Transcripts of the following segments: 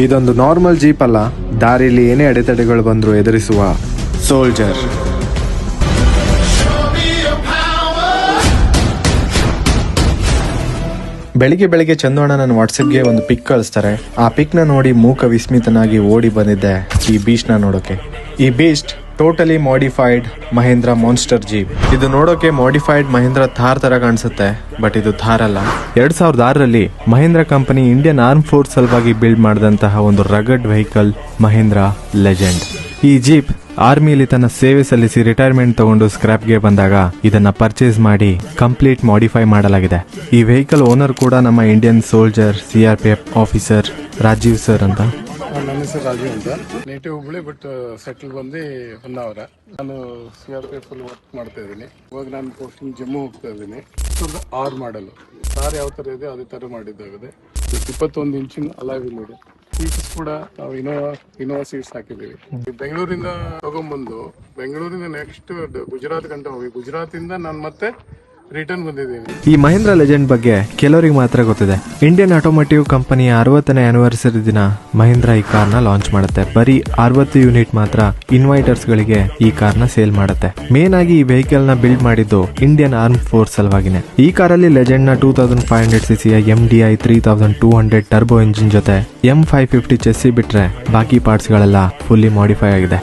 ಇದೊಂದು normal jeep ಅಲ್ಲ, ದಾರಿಯಲ್ಲಿ ಏನೇ ಅಡೆತಡೆಗಳು ಬಂದರೂ ಎದುರಿಸುವ ಸೋಲ್ಜರ್. ಬೆಳಿಗ್ಗೆ ಚಂದೋಣ ನನ್ನ ವಾಟ್ಸಪ್ಗೆ ಒಂದು ಪಿಕ್ ಕಳಿಸ್ತಾರೆ. ಆ ಪಿಕ್ನ ನೋಡಿ ಮೂಕ ವಿಸ್ಮಿತನಾಗಿ ಓಡಿ ಬಂದಿದ್ದೆ ಈ ಬೀಚ್ನ ನೋಡೋಕೆ. ಈ beast totally modified Mahindra monster jeep. ಇದು ನೋಡೋಕೆ ಮಾಡಿಫೈಡ್ ಮಹೇಂದ್ರ ಥಾರ್ ತರ ಕಾಣಿಸುತ್ತೆ, ಬಟ್ ಇದು ಥಾರ್ ಅಲ್ಲ. 2006ರಲ್ಲಿ Mahindra company Indian arm force ಸಲುವಾಗಿ ಬಿಲ್ಡ್ ಮಾಡಿದಂತಹ ಒಂದು ರಗಡ್ ವೆಹಿಕಲ್ ಮಹೇಂದ್ರ ಲೆಜೆಂಡ್. ಈ ಜೀಪ್ ಆರ್ಮಿಲಿ ತನ್ನ ಸೇವೆ ಸಲ್ಲಿಸಿ ರಿಟೈರ್ಮೆಂಟ್ ತಗೊಂಡು ಸ್ಕ್ರಾಪ್ಗೆ ಬಂದಾಗ ಇದನ್ನ ಪರ್ಚೇಸ್ ಮಾಡಿ ಕಂಪ್ಲೀಟ್ ಮಾಡಿಫೈ ಮಾಡಲಾಗಿದೆ. ಈ ವೆಹಿಕಲ್ ಓನರ್ ಕೂಡ ನಮ್ಮ Indian soldier CRPF officer Rajeev sir ಅಂತ. ನನ್ನ ಹೆಸರು ರಾಜೀವ್ ಅಂತ, ನೇಟಿವ್ ಹುಬ್ಳಿ, ಬಟ್ ಸೆಟಲ್ ಬಂದು ಹೊನ್ನಾವರ. ನಾನು CRPF ಅಲ್ಲಿ ವರ್ಕ್ ಮಾಡ್ತಾ ಇದ್ದೀನಿ. ಇವಾಗ ನಾನು ಪೋಸ್ಟಿಂಗ್ ಜಮ್ಮು ಹೋಗ್ತಾ ಇದ್ದೀನಿ. 2006 ಮಾಡಲು ಕಾರ್ ಯಾವ ಥರ ಇದೆ ಅದೇ ಥರ ಮಾಡಿದ್ದಾಗಿದೆ. 21 ಇಂಚಿನ ಅಲಾವಿಲ್ ಇದೆ. ಸೀಟ್ಸ್ ಕೂಡ ನಾವು ಇನೋವಾ ಸೀಟ್ಸ್ ಹಾಕಿದ್ದೀವಿ. ಬೆಂಗಳೂರಿಂದ ತಗೊಂಡ್ಬಂದು ಬೆಂಗಳೂರಿಂದ ನೆಕ್ಸ್ಟ್ ಗುಜರಾತ್ ಗಂಟ ಹೋಗಿ ಗುಜರಾತಿಂದ ನಾನು ಮತ್ತೆ ರಿಟರ್ನ್ ಬಂದಿದ್ದೀನಿ. ಈ ಮಹೇಂದ್ರ ಲೆಜೆಂಡ್ ಬಗ್ಗೆ ಕೆಲವರಿಗೆ ಮಾತ್ರ ಗೊತ್ತಿದೆ. ಇಂಡಿಯನ್ ಆಟೋಮೋಟಿವ್ ಕಂಪನಿಯ 60ನೇ ಆನಿವರ್ಸರಿ ದಿನ ಮಹೇಂದ್ರ ಈ ಕಾರ್ನ ಲಾಂಚ್ ಮಾಡುತ್ತೆ. ಬರೀ 60 ಯೂನಿಟ್ ಮಾತ್ರ ಇನ್ವೈಟರ್ಸ್ ಗಳಿಗೆ ಈ ಕಾರ್ನ ಸೇಲ್ ಮಾಡುತ್ತೆ. ಮೇನ್ ಆಗಿ ಈ ವೆಹಿಕಲ್ ನ ಬಿಲ್ಡ್ ಮಾಡಿದ್ದು ಇಂಡಿಯನ್ ಆರ್ಮ್ ಫೋರ್ಸ್ ಸಲುವಾಗಿನೇ. ಈ ಕಾರಲ್ಲಿ ಲೆಜೆಂಡ್ ನ 2500cc MDI 3200 ಟರ್ಬೋ ಇಂಜಿನ್ ಜೊತೆ M550 ಚೆಸ್ಸಿ ಬಿಟ್ರೆ ಬಾಕಿ ಪಾರ್ಟ್ಸ್ ಗಳೆಲ್ಲ ಫುಲ್ಲಿ ಮಾಡಿಫೈ ಆಗಿದೆ.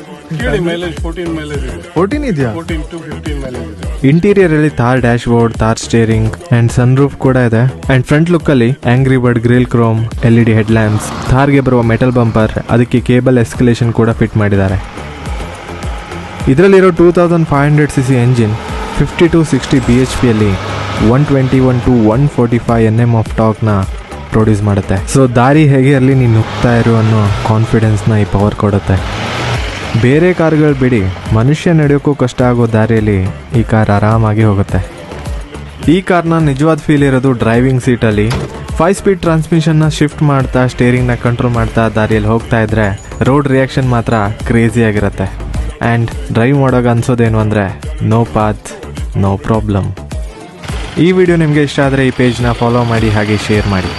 ಮೈಲೇಜ್ 14 ಮೈಲೇಜ್ ಇದೆ. 14 ಇದೆಯಾ? 14 to 15 ಮೈಲೇಜ್ ಇದೆ. ಇಂಟೀರಿಯರ್ ಅಲ್ಲಿ Thar dash board, Thar steering and sun roof ಕೂಡ ಇದೆ. ಅಂಡ್ ಫ್ರಂಟ್ ಲುಕ್ ಅಲ್ಲಿ angry bird grill chrome, LED head lamps, ಥಾರ್ಗೆ ಬರುವ ಮೆಟಲ್ ಬಂಪರ್, ಅದಕ್ಕೆ ಕೇಬಲ್ ಎಸ್ಕಲೇಷನ್ ಕೂಡ ಫಿಟ್ ಮಾಡಿದ್ದಾರೆ. ಇದರಲ್ಲಿರೋ 2500cc ಎಂಜಿನ್ 50 to 60 bhp ಅಲ್ಲಿ 121 to 145 Nm ಆಫ್ ಟಾರ್ಕ್ ನ ಪ್ರೊಡ್ಯೂಸ್ ಮಾಡುತ್ತೆ. ಸೊ ದಾರಿ ಹೇಗೆ ಇರಲಿ, ನೀನು ನುಗ್ತಾ ಇರು ಅನ್ನೋ ಕಾನ್ಫಿಡೆನ್ಸ್ ನ ಈ ಪವರ್ ಕೊಡುತ್ತೆ. ಬೇರೆ ಕಾರ್ಗಳು ಬಿಡಿ, ಮನುಷ್ಯ ನಡೆಯೋಕ್ಕೂ ಕಷ್ಟ ಆಗೋ ದಾರಿಯಲ್ಲಿ ಈ ಕಾರ್ ಆರಾಮಾಗಿ ಹೋಗುತ್ತೆ. ಈ ಕಾರ್ನ ನಿಜವಾದ ಫೀಲ್ ಇರೋದು ಡ್ರೈವಿಂಗ್ ಸೀಟಲ್ಲಿ. 5 ಸ್ಪೀಡ್ ಟ್ರಾನ್ಸ್ಮಿಷನ್ನ ಶಿಫ್ಟ್ ಮಾಡ್ತಾ ಸ್ಟೇರಿಂಗ್ನ ಕಂಟ್ರೋಲ್ ಮಾಡ್ತಾ ದಾರಿಯಲ್ಲಿ ಹೋಗ್ತಾ ಇದ್ರೆ ರೋಡ್ ರಿಯಾಕ್ಷನ್ ಮಾತ್ರ ಕ್ರೇಜಿ ಆಗಿರುತ್ತೆ. ಆ್ಯಂಡ್ ಡ್ರೈವ್ ಮಾಡೋಕೆ ಅನ್ಸೋದೇನು ಅಂದರೆ ನೋ ಪಾತ್ ನೋ ಪ್ರಾಬ್ಲಮ್. ಈ ವಿಡಿಯೋ ನಿಮಗೆ ಇಷ್ಟ ಆದರೆ ಈ ಪೇಜ್ನ ಫಾಲೋ ಮಾಡಿ, ಹಾಗೆ ಶೇರ್ ಮಾಡಿ.